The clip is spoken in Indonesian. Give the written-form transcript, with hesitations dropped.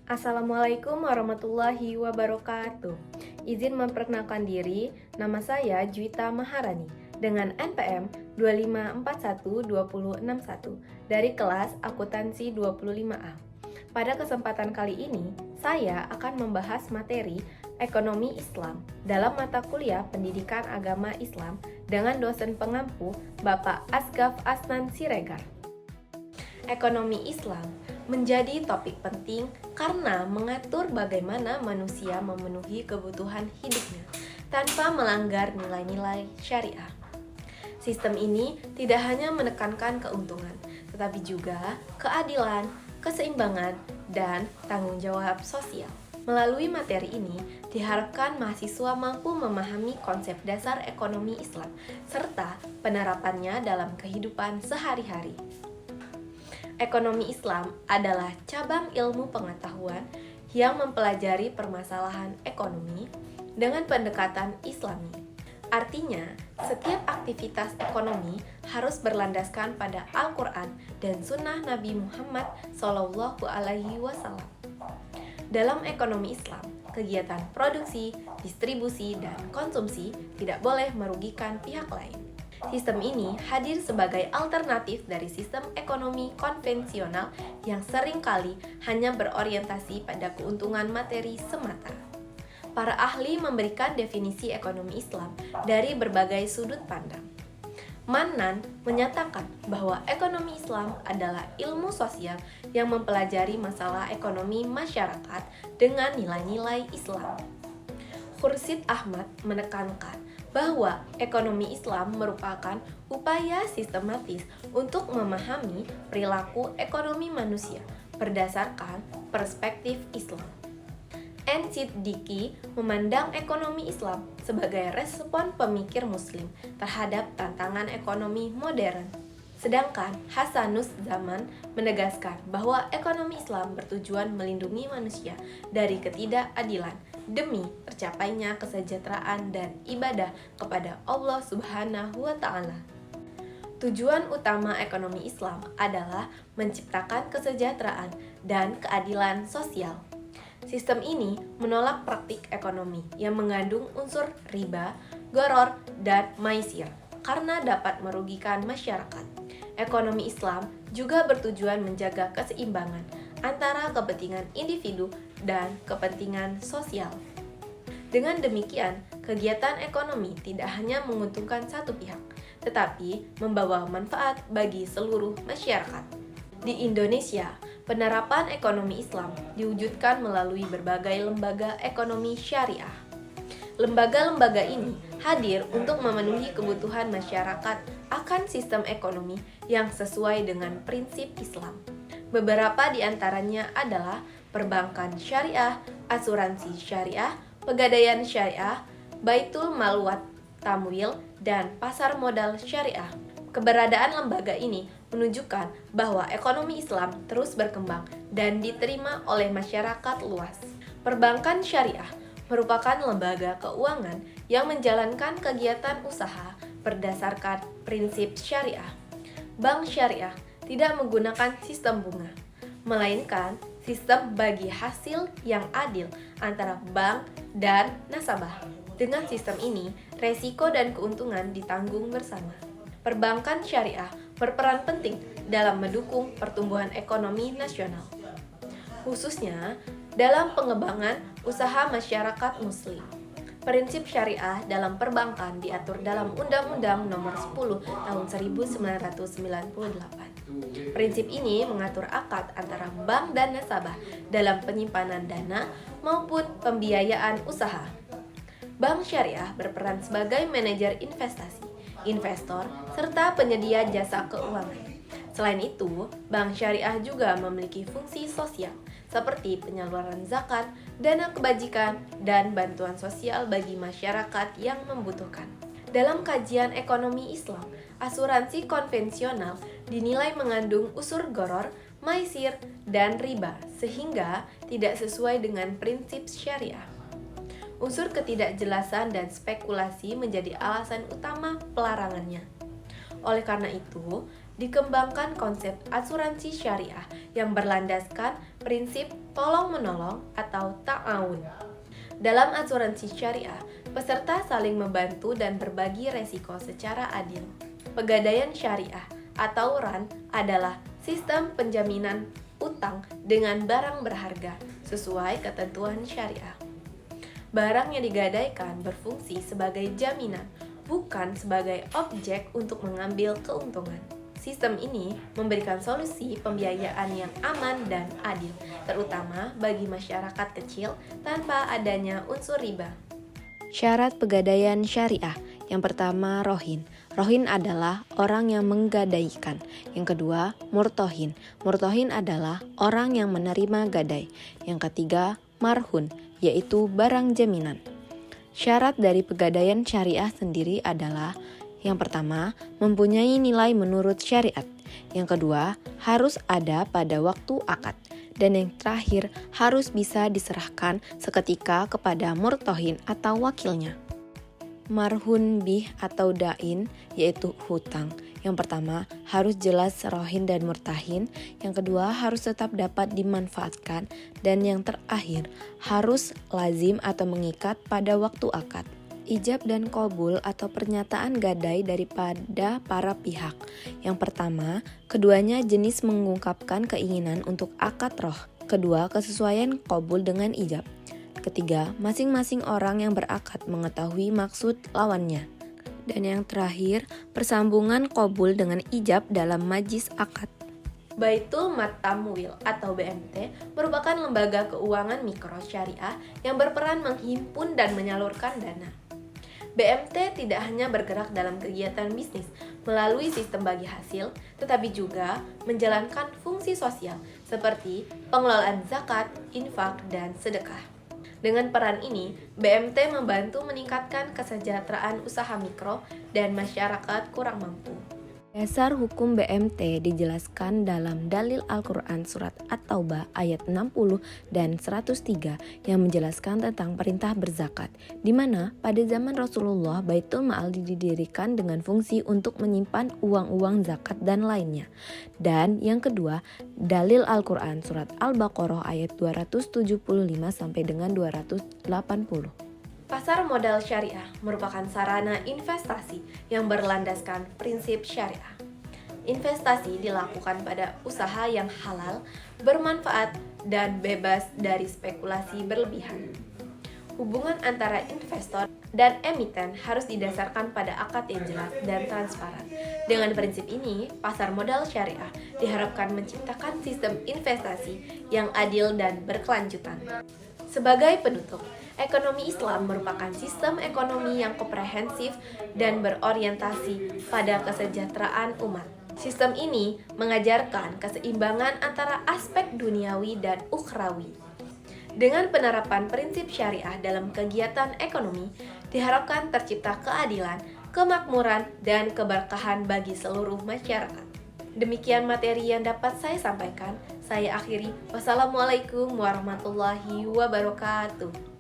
Assalamualaikum warahmatullahi wabarakatuh. Izin memperkenalkan diri, nama saya Juwita Maharani dengan NPM 25412061 dari kelas Akuntansi 25A. Pada kesempatan kali ini, saya akan membahas materi Ekonomi Islam dalam mata kuliah Pendidikan Agama Islam dengan dosen pengampu Bapak Asgaf Asnan Siregar. Ekonomi Islam menjadi topik penting karena mengatur bagaimana manusia memenuhi kebutuhan hidupnya tanpa melanggar nilai-nilai syariah. Sistem ini tidak hanya menekankan keuntungan, tetapi juga keadilan, keseimbangan, dan tanggung jawab sosial. Melalui materi ini, diharapkan mahasiswa mampu memahami konsep dasar ekonomi Islam serta penerapannya dalam kehidupan sehari-hari. Ekonomi Islam adalah cabang ilmu pengetahuan yang mempelajari permasalahan ekonomi dengan pendekatan Islami. Artinya, setiap aktivitas ekonomi harus berlandaskan pada Al-Quran dan Sunnah Nabi Muhammad SAW. Dalam ekonomi Islam, kegiatan produksi, distribusi, dan konsumsi tidak boleh merugikan pihak lain. Sistem ini hadir sebagai alternatif dari sistem ekonomi konvensional yang seringkali hanya berorientasi pada keuntungan materi semata. Para ahli memberikan definisi ekonomi Islam dari berbagai sudut pandang. Manan menyatakan bahwa ekonomi Islam adalah ilmu sosial yang mempelajari masalah ekonomi masyarakat dengan nilai-nilai Islam. Khursyid Ahmad menekankan bahwa ekonomi Islam merupakan upaya sistematis untuk memahami perilaku ekonomi manusia berdasarkan perspektif Islam. N. Siddiqui memandang ekonomi Islam sebagai respon pemikir Muslim terhadap tantangan ekonomi modern. Sedangkan Hasanus Zaman menegaskan bahwa ekonomi Islam bertujuan melindungi manusia dari ketidakadilan demi tercapainya kesejahteraan dan ibadah kepada Allah Subhanahu wa Ta'ala. Tujuan utama ekonomi Islam adalah menciptakan kesejahteraan dan keadilan sosial. Sistem ini menolak praktik ekonomi yang mengandung unsur riba, gharor, dan maisir karena dapat merugikan masyarakat. Ekonomi Islam juga bertujuan menjaga keseimbangan antara kepentingan individu dan kepentingan sosial. Dengan demikian, kegiatan ekonomi tidak hanya menguntungkan satu pihak, tetapi membawa manfaat bagi seluruh masyarakat. Di Indonesia, penerapan ekonomi Islam diwujudkan melalui berbagai lembaga ekonomi syariah. Lembaga-lembaga ini hadir untuk memenuhi kebutuhan masyarakat akan sistem ekonomi yang sesuai dengan prinsip Islam. Beberapa di antaranya adalah perbankan syariah, asuransi syariah, pegadaian syariah, baitul mal wa tamwil, dan pasar modal syariah. Keberadaan lembaga ini menunjukkan bahwa ekonomi Islam terus berkembang dan diterima oleh masyarakat luas. Perbankan syariah merupakan lembaga keuangan yang menjalankan kegiatan usaha berdasarkan prinsip syariah. Bank syariah tidak menggunakan sistem bunga, melainkan sistem bagi hasil yang adil antara bank dan nasabah. Dengan sistem ini, resiko dan keuntungan ditanggung bersama. Perbankan syariah berperan penting dalam mendukung pertumbuhan ekonomi nasional, khususnya dalam pengembangan usaha masyarakat muslim. Prinsip syariah dalam perbankan diatur dalam Undang-Undang Nomor 10 Tahun 1998. Prinsip ini mengatur akad antara bank dan nasabah dalam penyimpanan dana maupun pembiayaan usaha. Bank syariah berperan sebagai manajer investasi, investor, serta penyedia jasa keuangan. Selain itu, bank syariah juga memiliki fungsi sosial seperti penyaluran zakat, dana kebajikan, dan bantuan sosial bagi masyarakat yang membutuhkan. Dalam kajian ekonomi Islam, asuransi konvensional dinilai mengandung unsur gharor, maisir, dan riba sehingga tidak sesuai dengan prinsip syariah. Unsur ketidakjelasan dan spekulasi menjadi alasan utama pelarangannya. Oleh karena itu, dikembangkan konsep asuransi syariah yang berlandaskan prinsip tolong-menolong atau ta'awun. Dalam asuransi syariah, peserta saling membantu dan berbagi resiko secara adil. Pegadaian syariah atau RAN adalah sistem penjaminan utang dengan barang berharga sesuai ketentuan syariah. Barang yang digadaikan berfungsi sebagai jaminan, bukan sebagai objek untuk mengambil keuntungan. Sistem ini memberikan solusi pembiayaan yang aman dan adil, terutama bagi masyarakat kecil tanpa adanya unsur riba. Syarat pegadaian syariah. Yang pertama, rohin. Rohin adalah orang yang menggadaikan. Yang kedua, murtohin. Murtohin adalah orang yang menerima gadai. Yang ketiga, marhun, yaitu barang jaminan. Syarat dari pegadaian syariah sendiri adalah: yang pertama, mempunyai nilai menurut syariat. Yang kedua, harus ada pada waktu akad. Dan yang terakhir, harus bisa diserahkan seketika kepada murtohin atau wakilnya. Marhun bih atau dain, yaitu hutang. Yang pertama, harus jelas rohin dan murtahin. Yang kedua, harus tetap dapat dimanfaatkan. Dan yang terakhir, harus lazim atau mengikat pada waktu akad. Ijab dan qabul atau pernyataan gadai daripada para pihak. Yang pertama, keduanya jenis mengungkapkan keinginan untuk akad roh. Kedua, kesesuaian qabul dengan ijab. Ketiga, masing-masing orang yang berakad mengetahui maksud lawannya. Dan yang terakhir, persambungan qabul dengan ijab dalam majlis akad. Baitul Mat Tamwil atau BMT merupakan lembaga keuangan mikro syariah yang berperan menghimpun dan menyalurkan dana. BMT tidak hanya bergerak dalam kegiatan bisnis melalui sistem bagi hasil, tetapi juga menjalankan fungsi sosial seperti pengelolaan zakat, infak, dan sedekah. Dengan peran ini, BMT membantu meningkatkan kesejahteraan usaha mikro dan masyarakat kurang mampu. Dasar hukum BMT dijelaskan dalam dalil Al-Quran Surat At-Taubah ayat 60 dan 103 yang menjelaskan tentang perintah berzakat, di mana pada zaman Rasulullah Baitul Ma'al didirikan dengan fungsi untuk menyimpan uang-uang zakat dan lainnya. Dan yang kedua, dalil Al-Quran Surat Al-Baqarah ayat 275 sampai dengan 280. Pasar modal syariah merupakan sarana investasi yang berlandaskan prinsip syariah. Investasi dilakukan pada usaha yang halal, bermanfaat, dan bebas dari spekulasi berlebihan. Hubungan antara investor dan emiten harus didasarkan pada akad yang jelas dan transparan. Dengan prinsip ini, pasar modal syariah diharapkan menciptakan sistem investasi yang adil dan berkelanjutan. Sebagai penutup, ekonomi Islam merupakan sistem ekonomi yang komprehensif dan berorientasi pada kesejahteraan umat. Sistem ini mengajarkan keseimbangan antara aspek duniawi dan ukhrawi. Dengan penerapan prinsip syariah dalam kegiatan ekonomi, diharapkan tercipta keadilan, kemakmuran, dan keberkahan bagi seluruh masyarakat. Demikian materi yang dapat saya sampaikan. Saya akhiri. Wassalamualaikum warahmatullahi wabarakatuh.